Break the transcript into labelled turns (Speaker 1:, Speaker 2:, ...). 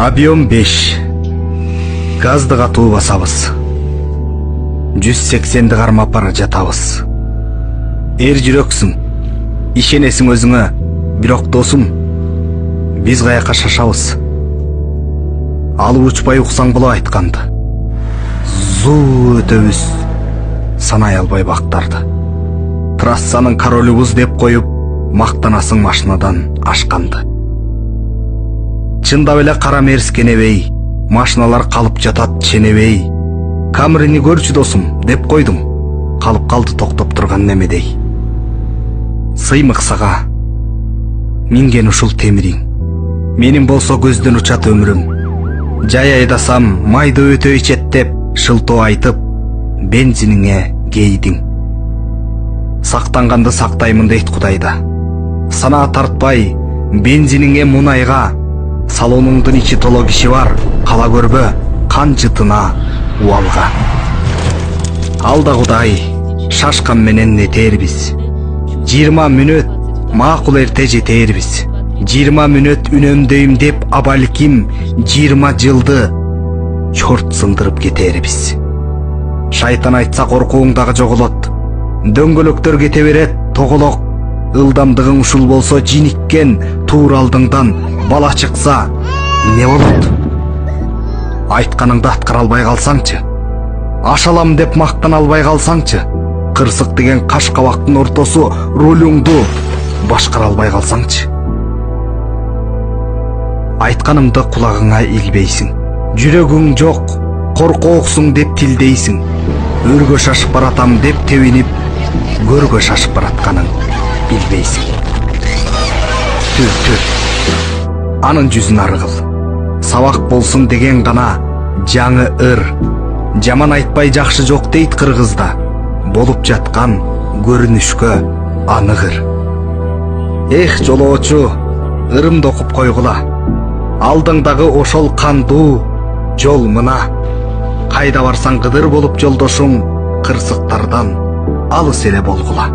Speaker 1: Объем 5. Газды катуу басабыз. 180-ді кармап бара жатабыз. Эр жүрөксүң, ишенесиң өзүңө, бирок досум, биз каяка шашабыз. Алып учпай уксаң боло айтканды. Зуу өтөбүз, санай албай бактарды. Трассанын королубуз деп коюп, мактанасың машинадан ашканды. Чындап эле кара мерскенебей, машиналар калып жатат ченебей. Камрини көрчү досум деп койдум, калып калды токтоп турган немедей. Сыймык сага минген ушул темириң, менин болсо көздөн учат өмүрүм. Жай айдасам майды өтө ичеттеп, шылтоо айтып, бензиниңе кейдиң. Сактанганды сактаймын дейт Кудайда. Санаа тартпай, бензиниңе мунайга, салонуңдун ичи толо киши бар, кала көрбө, кан жытына, уалга. Алда Кудай, шашкан менен нетербиз. 20 мүнөт макул эрте жетербиз. 20 мүнөт үнөмдөйм деп абалким 20 жылды чорт сындырып кетербиз. Шайтан айтса коркууң дагы жоголот. Дөңгөлөктөр кете берет, тоголок. Ылдамдыгың ушул болсо жиниккен, туура алдыңдан бала чыкса не болот? Айтканыңды аткара албай калсаңчы, ашалам деп мактана албай калсаңчы, кырсык деген каш кабактын ортосу рулуңду башкара албай калсаңчы. Айтканымды кулагыңа илбейсиң, жүрөгүң жок, коркооксуң деп тилдейсиң. Өргө шашып баратам деп тебинип, көргө шашып баратканың билбейсиң. Түр. Анын жүзүн аргыл. Сабак болсун деген гана жаңы ыр. Жаман айтпай жакшы жок дейт кыргызда. Болуп жаткан көрүнүшкө аныгыр. Эх жолоочу, ырымды окуп койгула. Алдыңдагы ошол кандуу жол мына. Кайда барсаң кыдыр болуп жолдошуң, кырсыктардан алыс эле болгула.